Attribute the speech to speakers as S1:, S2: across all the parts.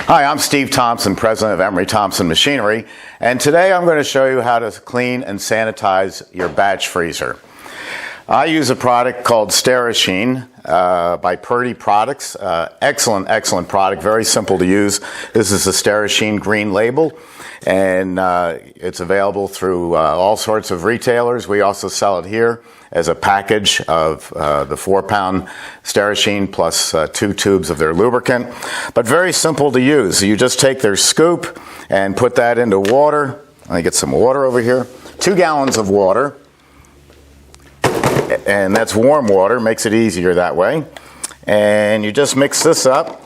S1: Hi, I'm Steve Thompson, president of Emery Thompson Machinery, and today I'm going to show you how to clean and sanitize your batch freezer. I use a product called Sanitizing by Purdy Products. Excellent product, very simple to use. This is the Sanitizing green label, and it's available through all sorts of retailers. We also sell it here as a package of the 4-pound Sanitizing plus 2 tubes of their lubricant, but very simple to use. You just take their scoop and put that into water. Let me get some water over here. 2 gallons of water, and that's warm water, makes it easier that way. And you just mix this up.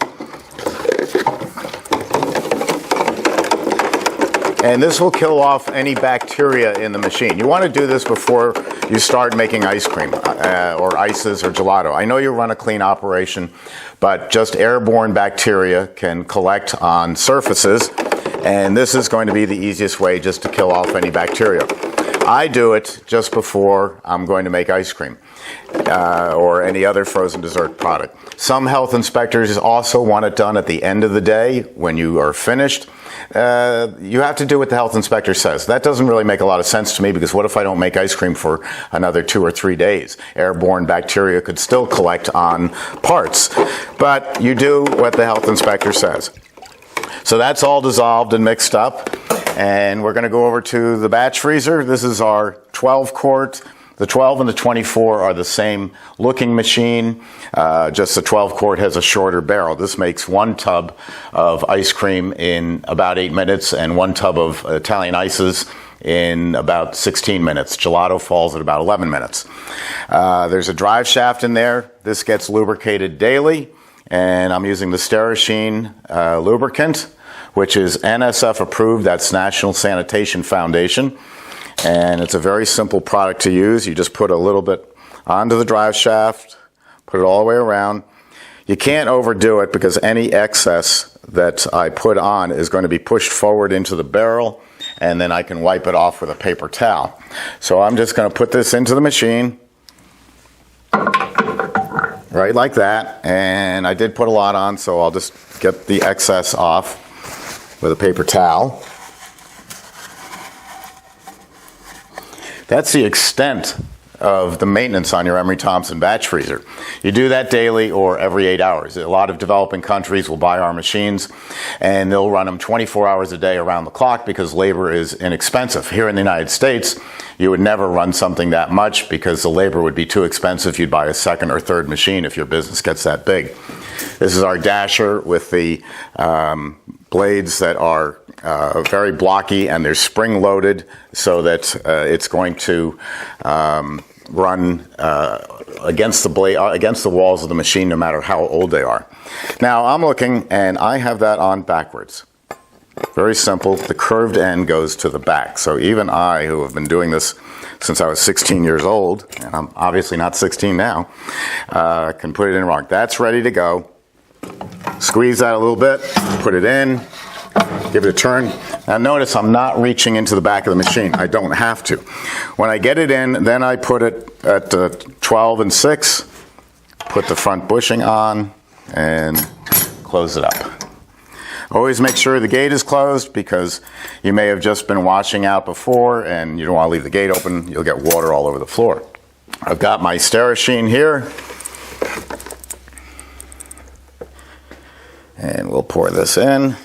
S1: And this will kill off any bacteria in the machine. You want to do this before you start making ice cream or ices or gelato. I know you run a clean operation, but just airborne bacteria can collect on surfaces, and this is going to be the easiest way just to kill off any bacteria. I do it just before I'm going to make ice cream or any other frozen dessert product. Some health inspectors also want it done at the end of the day when you are finished. You have to do what the health inspector says. That doesn't really make a lot of sense to me, because what if I don't make ice cream for another 2 or 3 days? Airborne bacteria could still collect on parts. But you do what the health inspector says. So that's all dissolved and mixed up. And we're going to go over to the batch freezer. This is our 12 quart. The 12 and the 24 are the same looking machine, just the 12 quart has a shorter barrel. This makes 1 tub of ice cream in about 8 minutes and 1 tub of Italian ices in about 16 minutes. Gelato falls at about 11 minutes. There's a drive shaft in there. This gets lubricated daily, and I'm using the Sanitizing lubricant, which is NSF approved. That's National Sanitation Foundation. And it's a very simple product to use. You just put a little bit onto the drive shaft, put it all the way around. You can't overdo it, because any excess that I put on is going to be pushed forward into the barrel, and then I can wipe it off with a paper towel. So I'm just going to put this into the machine, right like that. And I did put a lot on, so I'll just get the excess off with a paper towel. That's the extent of the maintenance on your Emery Thompson batch freezer. You do that daily or every 8 hours. A lot of developing countries will buy our machines, and they'll run them 24 hours a day around the clock, because labor is inexpensive. Here in the United States, you would never run something that much, because the labor would be too expensive. You'd buy a 2nd or 3rd machine if your business gets that big. This is our dasher with the blades that are very blocky, and they're spring loaded, so that it's going to run against the walls of the machine, no matter how old they are. Now I'm looking, and I have that on backwards. Very simple. The curved end goes to the back. So even I, who have been doing this since I was 16 years old, and I'm obviously not 16 now, can put it in wrong. That's ready to go. Squeeze that a little bit, put it in, give it a turn. Now notice I'm not reaching into the back of the machine. I don't have to. When I get it in, then I put it at 12 and 6, put the front bushing on, and close it up. Always make sure the gate is closed, because you may have just been washing out before and you don't want to leave the gate open. You'll get water all over the floor. I've got my Sanitizing here, and we'll pour this in.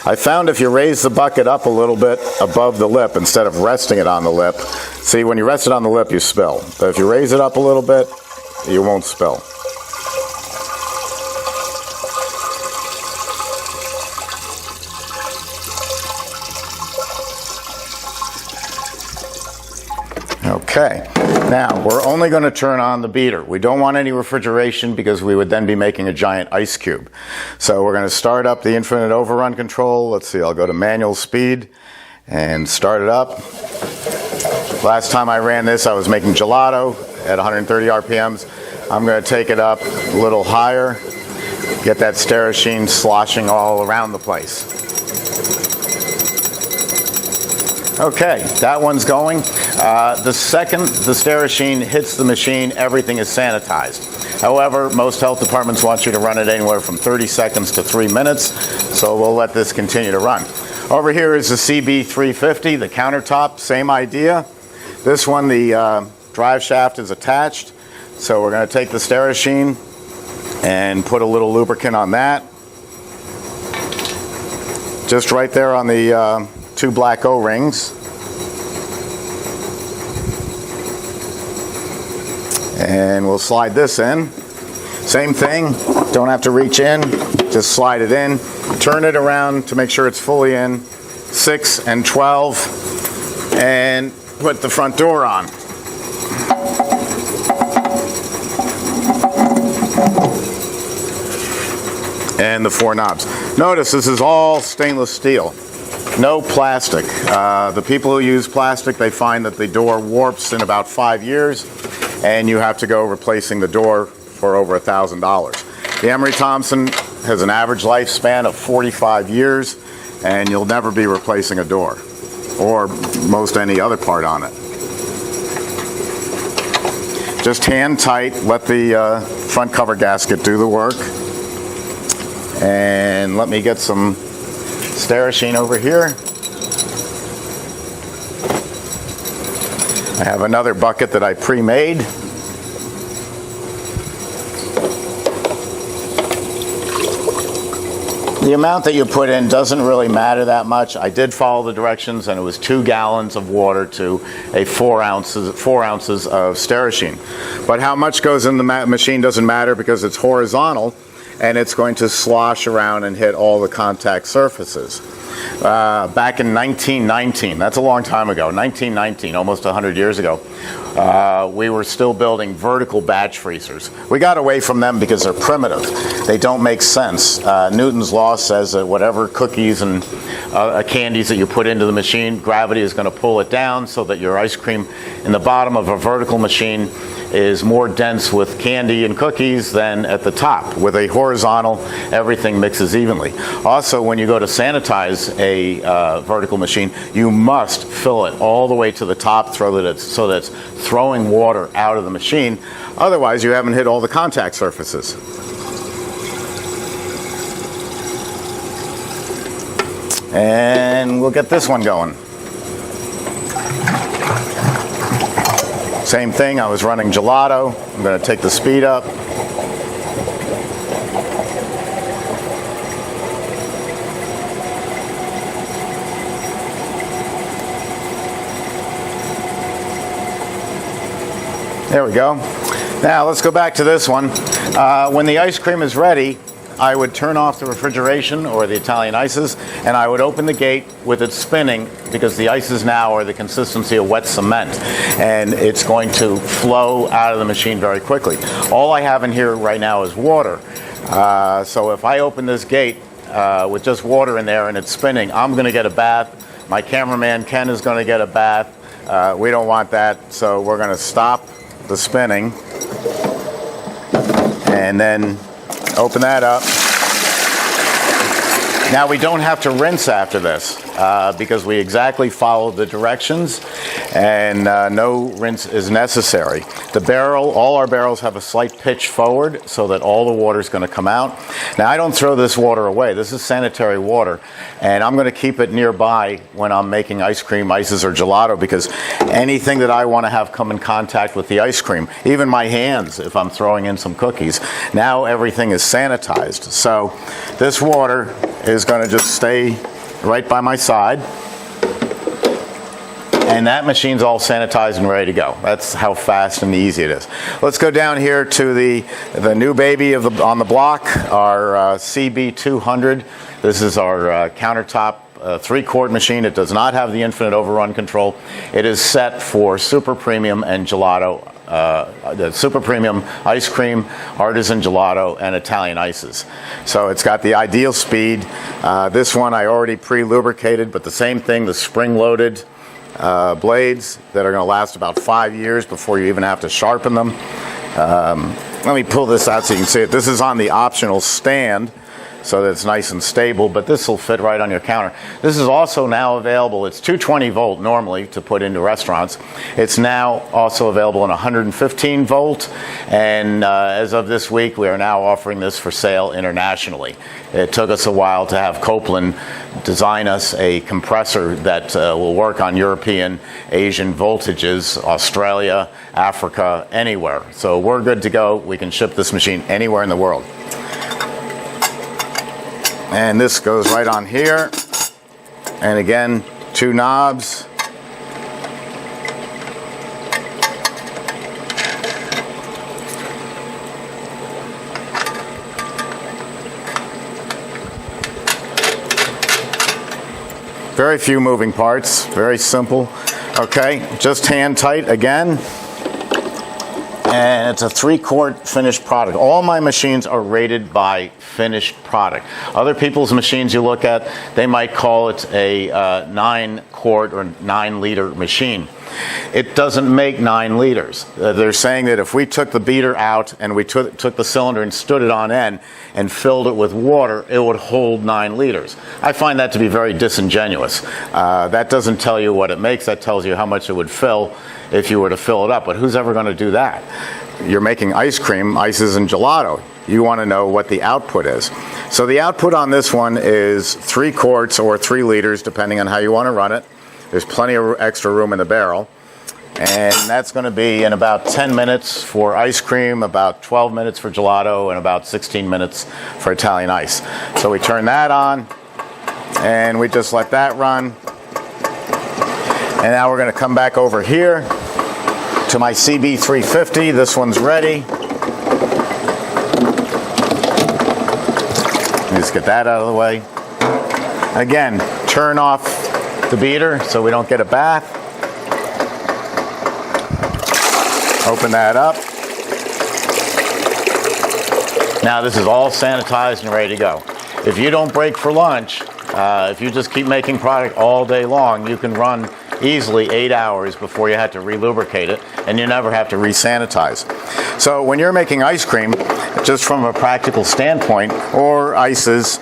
S1: I found if you raise the bucket up a little bit above the lip instead of resting it on the lip, see, when you rest it on the lip, you spill. But if you raise it up a little bit, you won't spill. Okay, now we're only going to turn on the beater. We don't want any refrigeration, because we would then be making a giant ice cube. So we're going to start up the infinite overrun control. Let's see, I'll go to manual speed and start it up. Last time I ran this, I was making gelato at 130 RPMs. I'm going to take it up a little higher, get that Sanitizing sloshing all around the place. Okay, that one's going. The second the Sterashine hits the machine, everything is sanitized. However, most health departments want you to run it anywhere from 30 seconds to 3 minutes, so we'll let this continue to run. Over here is the CB350, the countertop, same idea. This one, the drive shaft is attached, so we're going to take the Sterashine and put a little lubricant on that. Just right there on the 2 black O-rings. And we'll slide this in. Same thing, don't have to reach in, just slide it in. Turn it around to make sure it's fully in. 6 and 12. And put the front door on. And the 4 knobs. Notice this is all stainless steel. No plastic. The people who use plastic, they find that the door warps in about 5 years, and you have to go replacing the door for over $1,000. The Emery Thompson has an average lifespan of 45 years, and you'll never be replacing a door or most any other part on it. Just hand tight, let the front cover gasket do the work. And let me get some Sterashine over here. I have another bucket that I pre-made. The amount that you put in doesn't really matter that much. I did follow the directions, and it was 2 gallons of water to a 4 ounces of Sterashine. But how much goes in the machine doesn't matter because it's horizontal, and it's going to slosh around and hit all the contact surfaces. Back in 1919, that's a long time ago, 1919, almost 100 years ago, we were still building vertical batch freezers. We got away from them because they're primitive. They don't make sense. Newton's law says that whatever cookies and candies that you put into the machine, gravity is going to pull it down so that your ice cream in the bottom of a vertical machine is more dense with candy and cookies than at the top. With a horizontal, everything mixes evenly. Also, when you go to sanitize a vertical machine, you must fill it all the way to the top so that it's throwing water out of the machine. Otherwise, you haven't hit all the contact surfaces. And we'll get this one going. Same thing, I was running gelato. I'm going to take the speed up. There we go. Now let's go back to this one. When the ice cream is ready, I would turn off the refrigeration or the Italian ices, and I would open the gate with it spinning because the ices now are the consistency of wet cement, and it's going to flow out of the machine very quickly. All I have in here right now is water. So if I open this gate with just water in there and it's spinning, I'm going to get a bath. My cameraman Ken is going to get a bath. We don't want that, so we're going to stop the spinning and then open that up. Now we don't have to rinse after this because we exactly followed the directions, and no rinse is necessary. The barrel, all our barrels have a slight pitch forward so that all the water is going to come out. Now I don't throw this water away. This is sanitary water, and I'm going to keep it nearby when I'm making ice cream, ices, or gelato, because anything that I want to have come in contact with the ice cream, even my hands if I'm throwing in some cookies, now everything is sanitized. So this water is going to just stay right by my side, and that machine's all sanitized and ready to go. That's how fast and easy it is. Let's go down here to the new baby on the block, our CB200. This is our countertop 3-quart machine. It does not have the infinite overrun control. It is set for super premium and gelato, the super premium ice cream, artisan gelato, and Italian ices. So it's got the ideal speed. This one I already pre-lubricated, but the same thing, the spring-loaded blades that are going to last about 5 years before you even have to sharpen them. Let me pull this out so you can see it. This is on the optional stand. so that it's nice and stable, but this will fit right on your counter. This is also now available. It's 220 volt normally to put into restaurants. It's now also available in 115 volt, and as of this week we are now offering this for sale internationally. It took us a while to have Copeland design us a compressor that will work on European, Asian voltages, Australia, Africa, anywhere. So we're good to go. We can ship this machine anywhere in the world. And this goes right on here. And again, 2 knobs. Very few moving parts, very simple. Okay, just hand tight again. And it's a 3-quart finished product. All my machines are rated by finished product. Other people's machines you look at, they might call it a 9-quart or 9-liter machine. It doesn't make 9 liters. They're saying that if we took the beater out and we took the cylinder and stood it on end and filled it with water, it would hold 9 liters. I find that to be very disingenuous. That doesn't tell you what it makes. That tells you how much it would fill if you were to fill it up. But who's ever going to do that? You're making ice cream, ices, and gelato. You want to know what the output is. So the output on this one is 3 quarts or 3 liters, depending on how you want to run it. There's plenty of extra room in the barrel. And that's going to be in about 10 minutes for ice cream, about 12 minutes for gelato, and about 16 minutes for Italian ice. So we turn that on, and we just let that run. And now we're going to come back over here to my CB350. This one's ready. Just get that out of the way. Again, turn off the beater so we don't get a bath. Open that up. Now this is all sanitized and ready to go. If you don't break for lunch, if you just keep making product all day long, you can run easily 8 hours before you have to relubricate it, and you never have to resanitize. So when you're making ice cream, just from a practical standpoint, or ices,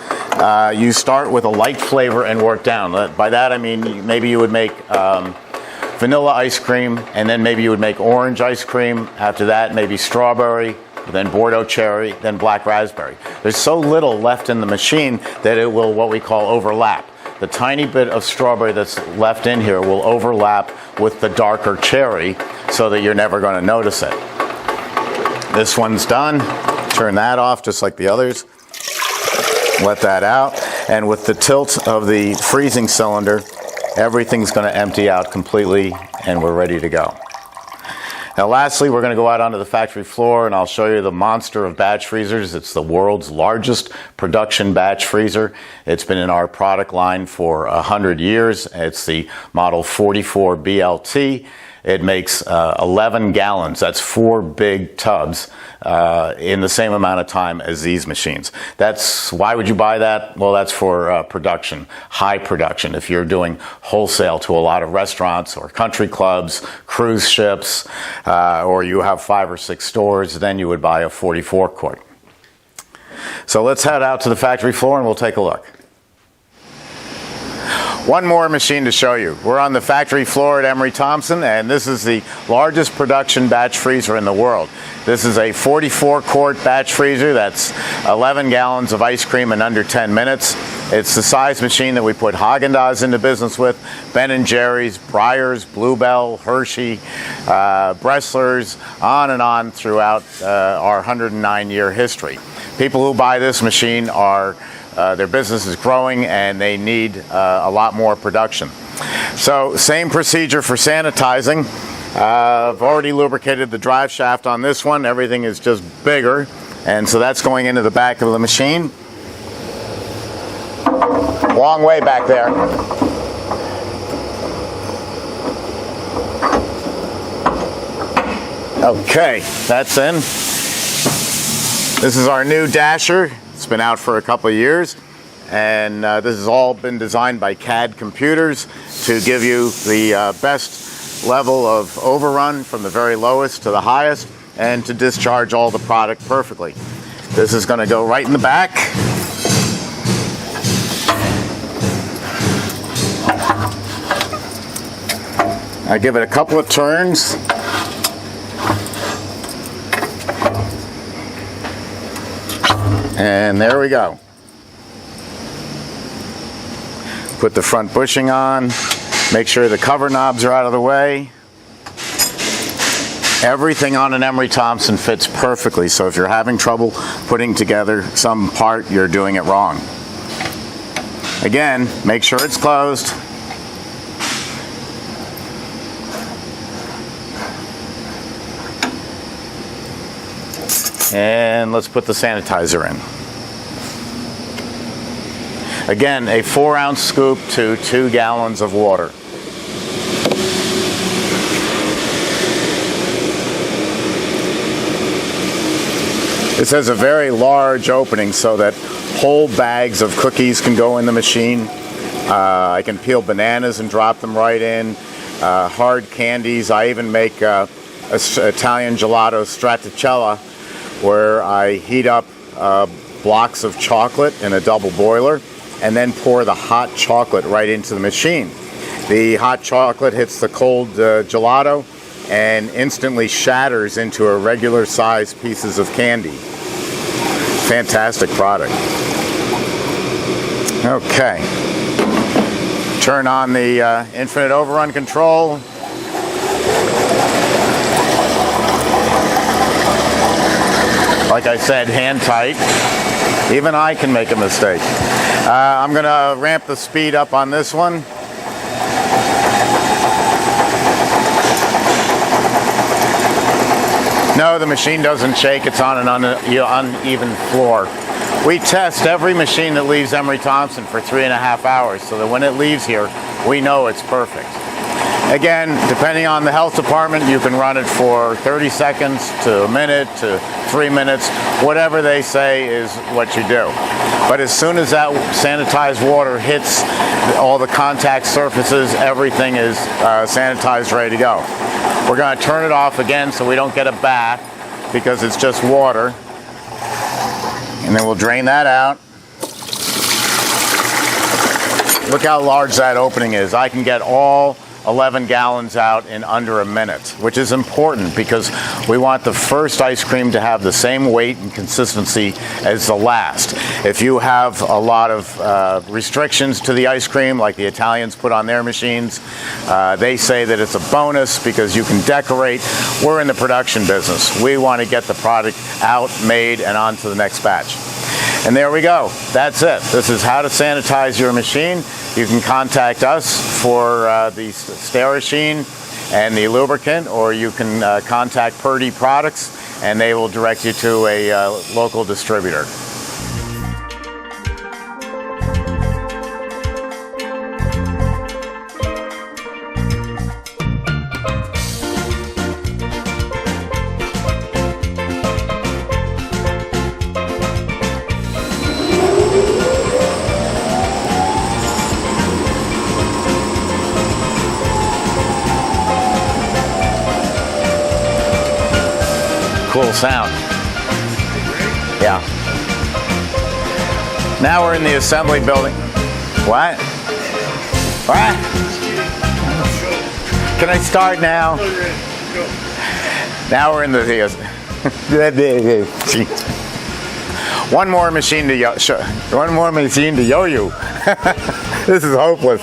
S1: you start with a light flavor and work down. By that I mean maybe you would make vanilla ice cream, and then maybe you would make orange ice cream. After that, maybe strawberry, then Bordeaux cherry, then black raspberry. There's so little left in the machine that it will what we call overlap. The tiny bit of strawberry that's left in here will overlap with the darker cherry so that you're never going to notice it. This one's done. Turn that off just like the others. Let that out. And with the tilt of the freezing cylinder, everything's going to empty out completely, and we're ready to go. Now lastly, we're going to go out onto the factory floor, and I'll show you the monster of batch freezers. It's the world's largest production batch freezer. It's been in our product line for 100 years. It's the model 44 BLT. It makes 11 gallons. That's 4 big tubs in the same amount of time as these machines. Why would you buy that? Well, that's for production, high production. If you're doing wholesale to a lot of restaurants or country clubs, cruise ships, or you have 5 or 6 stores, then you would buy a 44 quart. So let's head out to the factory floor and we'll take a look. One more machine to show you. We're on the factory floor at Emery Thompson, and this is the largest production batch freezer in the world. This is a 44 quart batch freezer. That's 11 gallons of ice cream in under 10 minutes. It's the size machine that we put Haagen-Dazs into business with, Ben & Jerry's, Breyers, Bluebell, Hershey, Bresslers, on and on throughout our 109-year history. People who buy this machine are their business is growing and they need a lot more production. So same procedure for sanitizing. I've already lubricated the drive shaft on this one. Everything is just bigger, and so that's going into the back of the machine. Long way back there. Okay, that's in. This is our new dasher. It's been out for a couple of years, and this has all been designed by CAD computers to give you the best level of overrun from the very lowest to the highest, and to discharge all the product perfectly. This is going to go right in the back. I give it a couple of turns. And there we go. Put the front bushing on. Make sure the cover knobs are out of the way. Everything on an Emery Thompson fits perfectly, so if you're having trouble putting together some part, you're doing it wrong. Again, make sure it's closed. And let's put the sanitizer in. Again, a 4-ounce scoop to 2 gallons of water. This has a very large opening so that whole bags of cookies can go in the machine. I can peel bananas and drop them right in. Hard candies. I even make Italian gelato stracciatella, where I heat up blocks of chocolate in a double boiler and then pour the hot chocolate right into the machine. The hot chocolate hits the cold gelato and instantly shatters into a regular sized pieces of candy. Fantastic product. Okay. Turn on the infinite overrun control. Like I said, hand tight. Even I can make a mistake. I'm going to ramp the speed up on this one. No, the machine doesn't shake. It's on an uneven floor. We test every machine that leaves Emery Thompson for 3.5 hours, so that when it leaves here, we know it's perfect. Again, depending on the health department, you can run it for 30 seconds to a minute to 3 minutes. Whatever they say is what you do. But as soon as that sanitized water hits all the contact surfaces, everything is sanitized, ready to go. We're going to turn it off again so we don't get a bath, because it's just water. And then we'll drain that out. Look how large that opening is. I can get all 11 gallons out in under a minute, which is important because we want the first ice cream to have the same weight and consistency as the last. If you have a lot of restrictions to the ice cream, like the Italians put on their machines, they say that it's a bonus because you can decorate. We're in the production business. We want to get the product out, made, and on to the next batch. And there we go. That's it. This is how to sanitize your machine. You can contact us for the Sterashine and the lubricant, or you can contact Purdy Products and they will direct you to a local distributor. Cool sound. Yeah. Now we're in the assembly building. What? What? Can I start now? Now we're in the one more machine to yo-yo. This is hopeless.